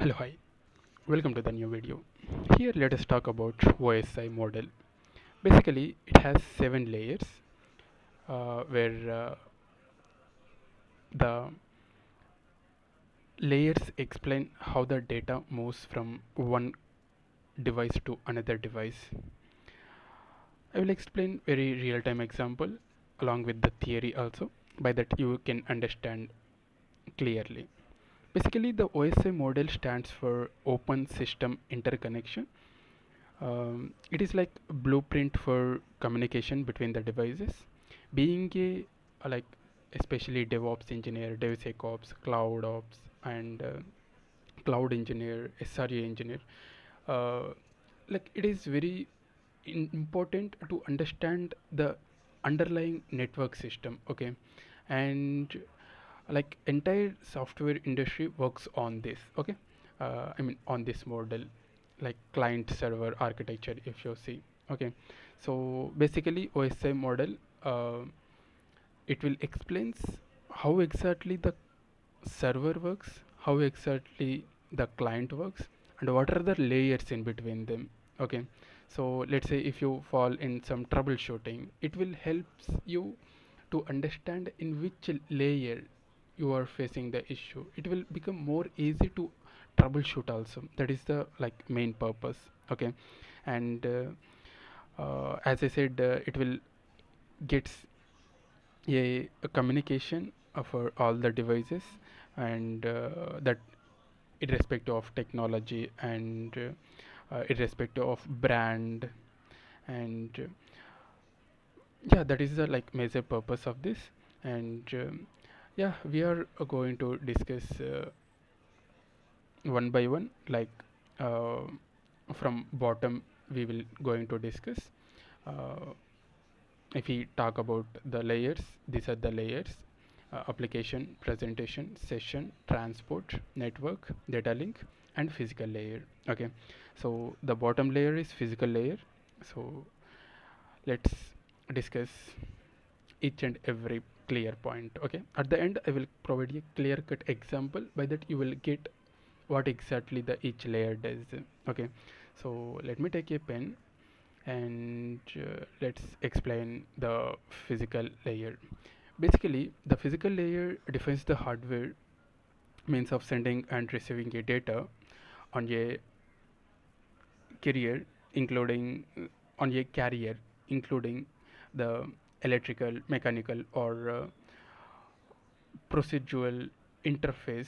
Hello, hi, welcome to the new video. Here let us talk about OSI model. Basically it has 7 layers where the layers explain how the data moves from one device to another device. I will explain very real-time example along with the theory also, by that you can understand clearly. Basically the OSI model stands for Open System Interconnection. It is like a blueprint for communication between the devices. Being a like especially DevOps engineer, DevSecOps, Cloud Ops, and Cloud engineer, SRE engineer, uh, like it is very important to understand the underlying network system. Okay, and like entire software industry works on this. Okay, I mean on this model, like client server architecture if you see. Okay, so basically OSI model, uh, it will explains how exactly the server works, how exactly the client works, and what are the layers in between them. Okay, so let's say if you fall in some troubleshooting, it will helps you to understand in which layer you are facing the issue. It will become more easy to troubleshoot also. That is the like main purpose. Okay, and as I said, it will gets a communication for all the devices, and that irrespective of technology, and irrespective of brand, and yeah, that is the like major purpose of this. And yeah, we are going to discuss one by one, like uh, from bottom we will going to discuss. uh, if we talk about the layers, these are the layers: application, presentation, session, transport, network, data link, and physical layer. Okay, so the bottom layer is physical layer. So let's discuss each and every clear point. Okay, at the end I will provide a clear cut example, by that you will get what exactly the each layer does. Okay, so let me take a pen, and let's explain the physical layer. Basically the physical layer defines the hardware means of sending and receiving a data on a carrier, including on a carrier, including the electrical, mechanical, or procedural interface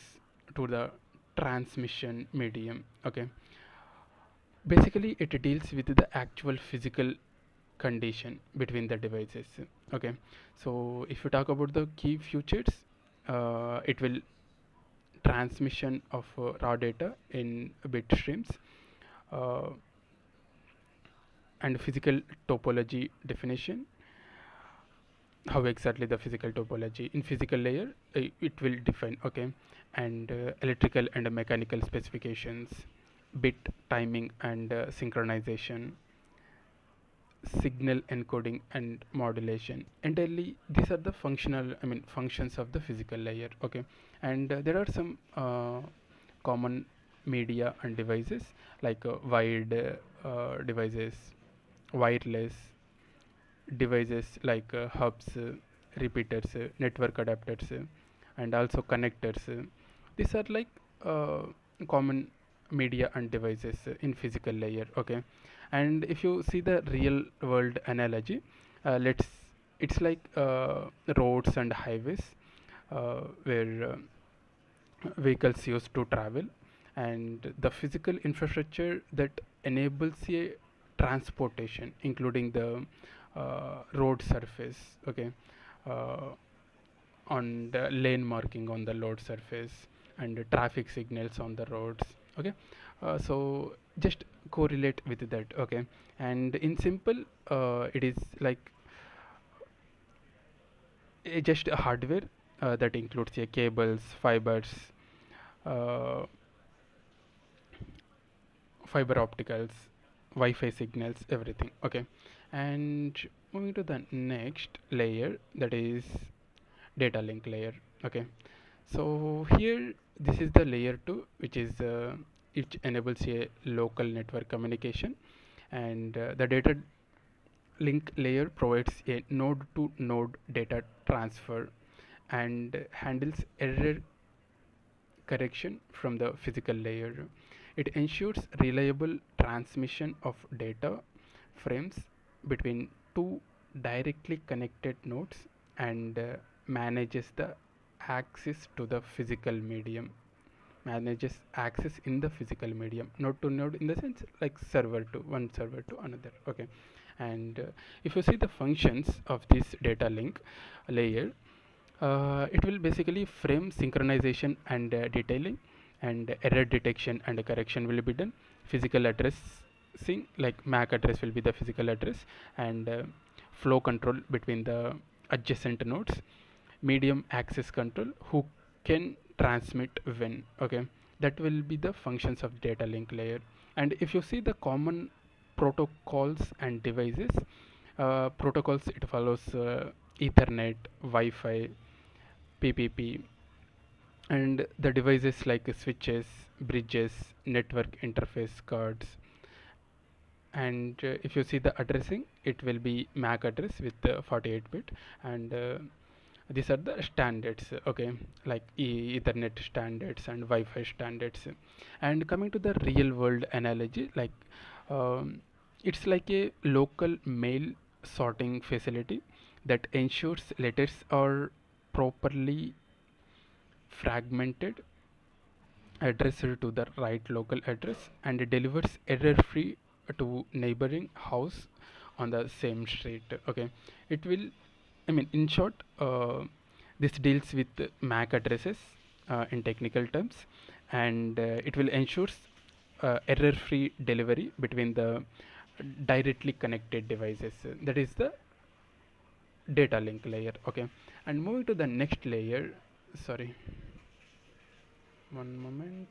to the transmission medium. Okay, basically it deals with the actual physical condition between the devices. Okay, so if you talk about the key features, it will transmission of raw data in bit streams, uh, and physical topology definition, how exactly the physical topology in physical layer it will define. Okay, and electrical and mechanical specifications, bit timing and synchronization, signal encoding and modulation. Entirely these are the functional, I mean functions of the physical layer. Okay, and there are some common media and devices, like wired devices, wireless devices, like hubs, repeaters, network adapters, and also connectors. These are like uh, common media and devices in physical layer. Okay, and if you see the real world analogy, let's it's like roads and highways, where vehicles used to travel, and the physical infrastructure that enables a transportation, including the road surface. Okay, uh, on the lane marking on the road surface, and the traffic signals on the roads. Okay, so just correlate with that. Okay, and in simple, it is like just a hardware that includes cables, fibers, uh, fiber opticals, Wi-Fi signals, everything. Okay, and moving to the next layer, that is data link layer. Okay, So here this is the layer 2, which is which enables a local network communication, and the data link layer provides a node to node data transfer and handles error correction from the physical layer. It ensures reliable transmission of data frames between two directly connected nodes and manages the access to the physical medium manages access in the physical medium, node to node, in the sense like server to one server to another. Okay, and if you see the functions of this data link layer, it will basically frame synchronization and detailing, and error detection and correction will be done. Physical addressing, like MAC address will be the physical address, and flow control between the adjacent nodes, medium access control, who can transmit when. Okay, that will be the functions of data link layer. And if you see the common protocols and devices, protocols, it follows Ethernet, Wi-Fi, PPP, and the devices like switches, bridges, network interface cards. And if you see the addressing, it will be MAC address with 48-bit, and these are the standards. Okay, like Ethernet standards and Wi-Fi standards. And coming to the real world analogy, like um, it's like a local mail sorting facility that ensures letters are properly fragmented, addressed to the right local address, and it delivers error free to neighboring house on the same street. Okay, it will, I mean, in short, this deals with MAC addresses in technical terms, and it will ensures error free delivery between the directly connected devices. That is the data link layer. Okay, and moving to the next layer, sorry, one moment.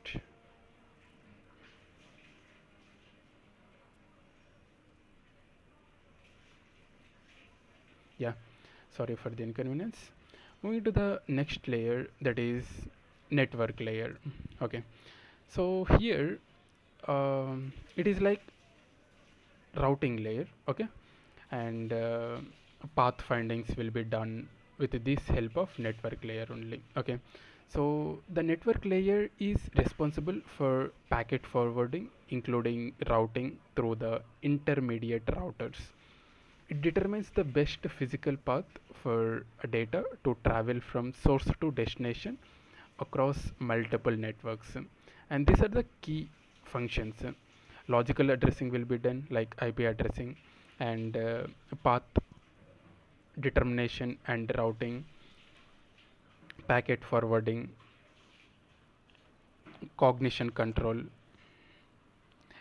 Yeah, sorry for the inconvenience. Moving to the next layer, that is network layer. Okay, so here it is like routing layer. Okay, and path findings will be done with this help of network layer only. Okay, so the network layer is responsible for packet forwarding, including routing through the intermediate routers. It determines the best physical path for a data to travel from source to destination across multiple networks. And these are the key functions. Logical addressing will be done, like IP addressing, and path determination and routing, packet forwarding, cognition control,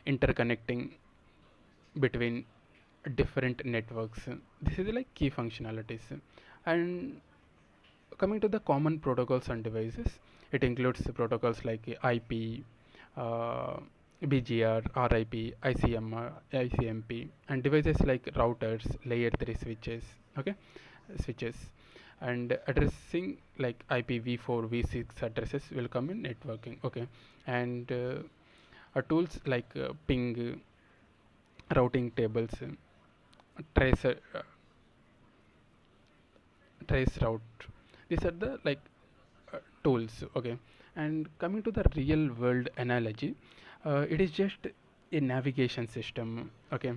interconnecting between different networks. This is like key functionalities. And coming to the common protocols and devices, it includes the protocols like IP, uh, BGR, RIP, ICMR, ICMP, and devices like routers, layer 3 switches. Okay, switches, and addressing like IPv4, V6 addresses will come in networking. Okay, and tools like ping, routing tables, tracer, trace route. These are the like tools. Okay, and coming to the real world analogy, it is just a navigation system. Okay,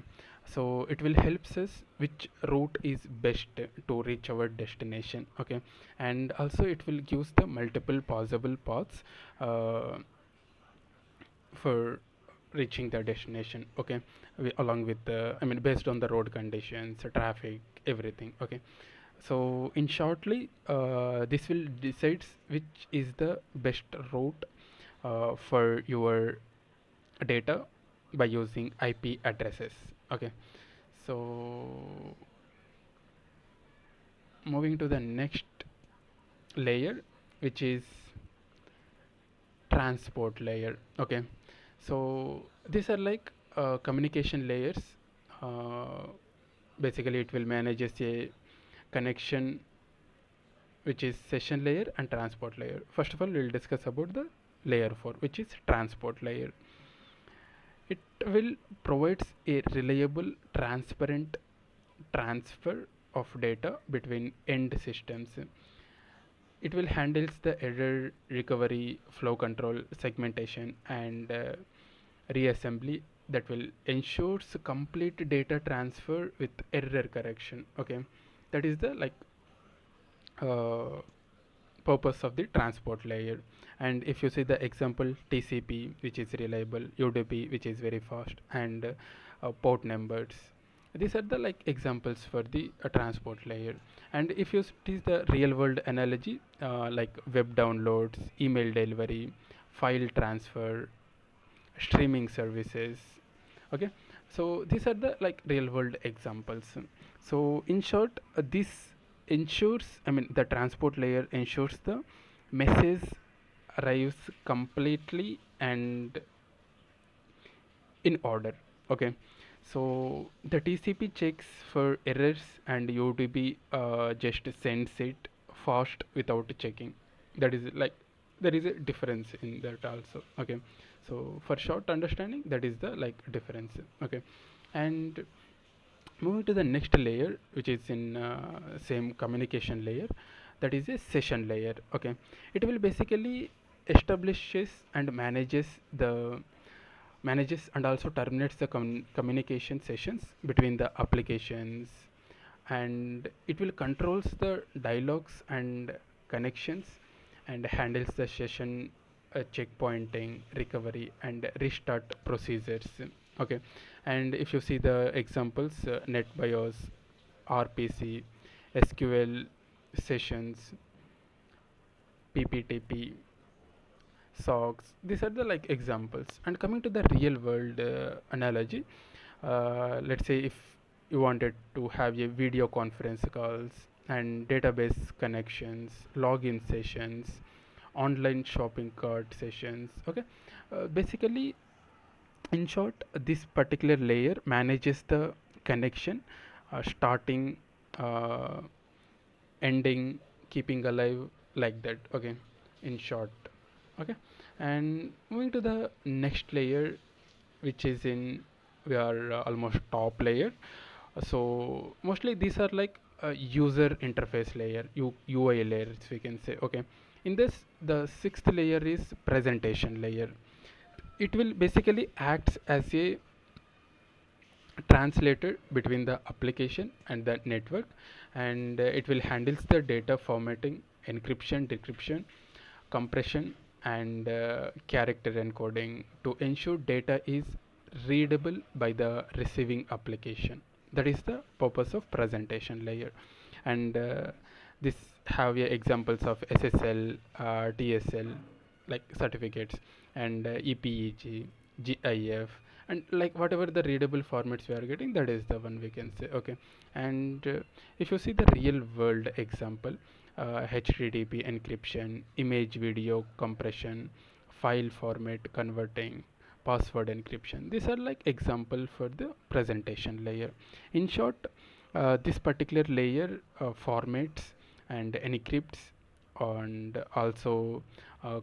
so it will helps us which route is best to reach our destination. Okay, and also it will gives the multiple possible paths for reaching the destination. Okay, along with the, I mean, based on the road conditions, traffic, everything. Okay, so in shortly, this will decides which is the best route for your data by using IP addresses. Okay, so moving to the next layer, which is transport layer. Okay, so these are like communication layers. uh, Basically it will manage as a connection which is session layer and transport layer. First of all, we'll discuss about the layer 4, which is transport layer. It will provides a reliable, transparent transfer of data between end systems. It will handles the error recovery, flow control, segmentation, and reassembly that will ensures complete data transfer with error correction. Okay, that is the uh, purpose of the transport layer. And if you see the example, TCP, which is reliable, UDP, which is very fast, and port numbers, these are the examples for the transport layer. And if you see the real world analogy, like web downloads, email delivery, file transfer, streaming services. Okay, so these are the real world examples. So in short, this ensures, I mean, the transport layer ensures the message arrives completely and in order. Okay, so the TCP checks for errors and UDP just sends it fast without checking. That is there is a difference in that also. Okay, so for short understanding, that is the difference. Okay, and moving to the next layer, which is in same communication layer, that is a session layer. Okay, it will basically establishes and manages and also terminates the communication sessions between the applications, and it will controls the dialogues and connections, and handles the session checkpointing, recovery, and restart procedures. Okay, and if you see the examples, NetBIOS, RPC, SQL sessions, PPTP, socks, these are the examples. And coming to the real world analogy, let's say if you wanted to have a video conference calls and database connections, login sessions, online shopping cart sessions. Okay, basically, in short, this particular layer manages the connection, starting, uh, ending, keeping alive, like that. Okay, in short. Okay, and moving to the next layer, which is in, we are almost top layer. So mostly these are user interface layer, UI layers, we can say. Okay, in this, the sixth layer is presentation layer. It will basically acts as a translator between the application and the network, and it will handles the data formatting, encryption, decryption, compression, and character encoding to ensure data is readable by the receiving application. That is the purpose of presentation layer. And this have examples of SSL, DSL, certificates, and EPEG, GIF, and whatever the readable formats we are getting, that is the one we can say. Okay, and if you see the real world example, HTTP encryption, image video compression, file format converting, password encryption, these are example for the presentation layer. In short, this particular layer formats and encrypts, and also the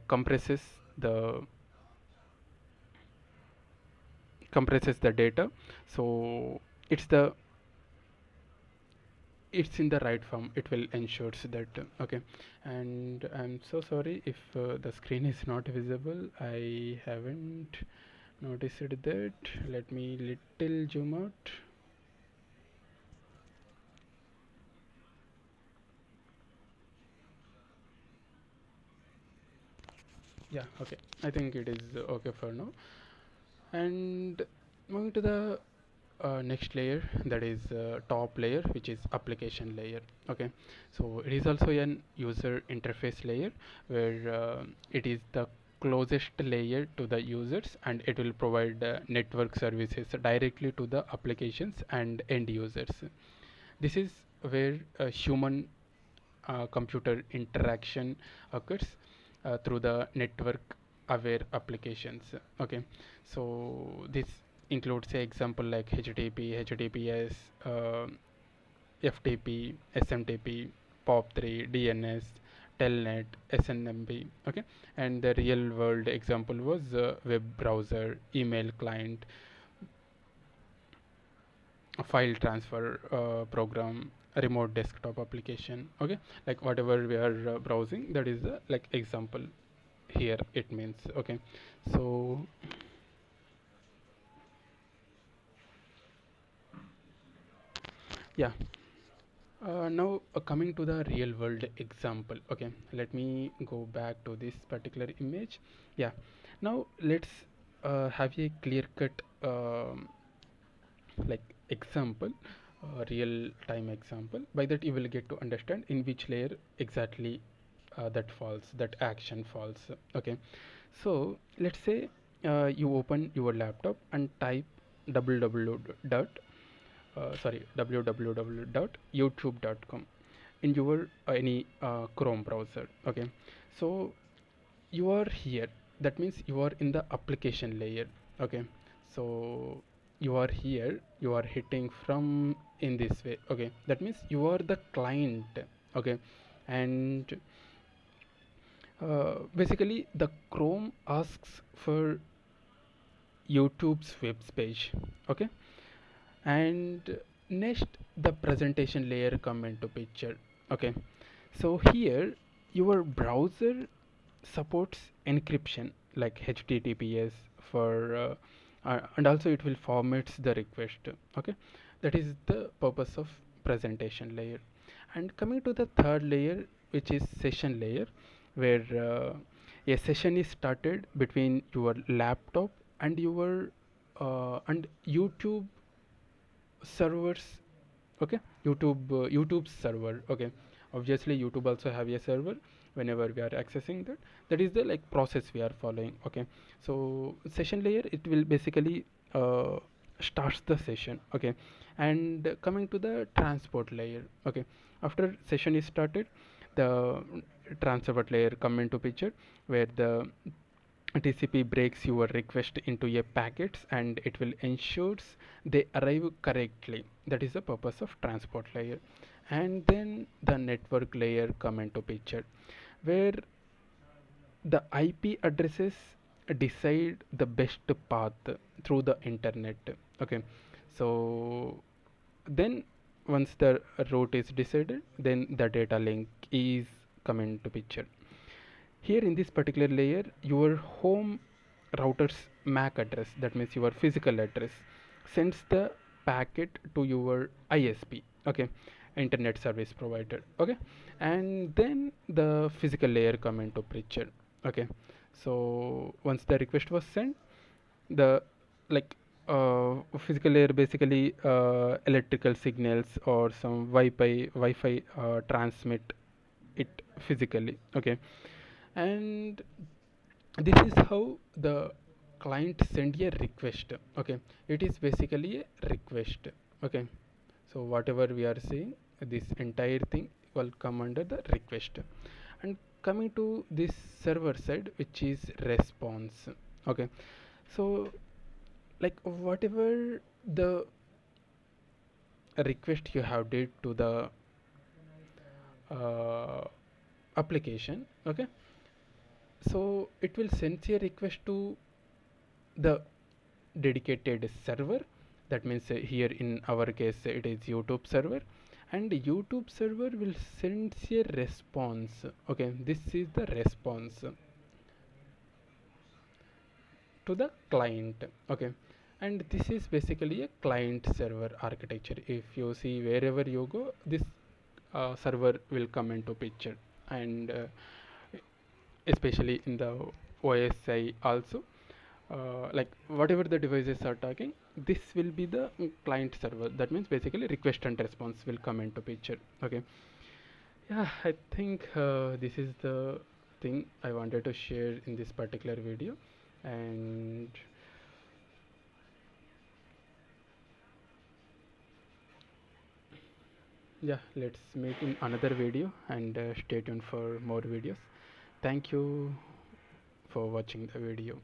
compresses the data, so it's the it's in the right form. It will ensures that. Okay, and I'm so sorry if the screen is not visible. I haven't noticed that. Let me little zoom out. Yeah, okay, I think it is okay for now. And moving to the next layer, that is top layer, which is application layer. Okay, so it is also an user interface layer, where it is the closest layer to the users, and it will provide network services directly to the applications and end users. This is where human computer interaction occurs through the network aware applications. Okay, so this includes a example like HTTP, HTTPS, FTP, SMTP, POP3, DNS, Telnet, SNMP. Okay, and the real world example was web browser, email client, a file transfer program, a remote desktop application. Okay, like whatever we are browsing, that is the like example here it means. Okay, so yeah, now coming to the real world example. Okay, let me go back to this particular image. Yeah, now let's have a clear cut like example, real time example. By that you will get to understand in which layer exactly that falls, that action falls. Okay, so let's say you open your laptop and type www dot www.youtube.com in your any Chrome browser. Okay, so you are here, that means you are in the application layer. Okay, so you are here, you are hitting from in this way. Okay, that means you are the client. Okay, and basically the Chrome asks for YouTube's web page. Okay, and next the presentation layer come into picture. Okay, so here your browser supports encryption like HTTPS for and also it will formats the request. Okay, that is the purpose of presentation layer. And coming to the third layer, which is session layer, where a session is started between your laptop and your and YouTube servers. Okay, YouTube's server. Okay, obviously YouTube also have a server. Whenever we are accessing that, that is the like process we are following. Okay, so session layer, it will basically starts the session. Okay, and coming to the transport layer. Okay, after session is started, the transport layer come into picture, where the TCP breaks your request into a packets and it will ensures they arrive correctly. That is the purpose of transport layer. And then the network layer come into picture, where the IP addresses decide the best path through the internet. Okay, so then once the route is decided, then the data link is come into picture. Here in this particular layer, your home router's MAC address, that means your physical address, sends the packet to your ISP. Okay, internet service provider. Okay, and then the physical layer come into picture. Okay, so once the request was sent, the like physical layer basically electrical signals or some Wi-Fi transmit it physically. Okay, and this is how the client send a request. Okay, it is basically a request. Okay, so whatever we are seeing, this entire thing will come under the request. And coming to this server side, which is response. Okay, so like whatever the request you have did to the uh, application. Okay, so it will send a request to the dedicated server. That means here in our case it is YouTube server, and YouTube server will send a response. Okay, this is the response to the client. Okay, and this is basically a client server architecture. If you see wherever you go, this server will come into picture, and especially in the OSI also, like whatever the devices are talking, this will be the client server. That means basically request and response will come into picture. Okay, yeah, I think this is the thing I wanted to share in this particular video. And yeah, let's meet in another video, and stay tuned for more videos. Thank you for watching the video.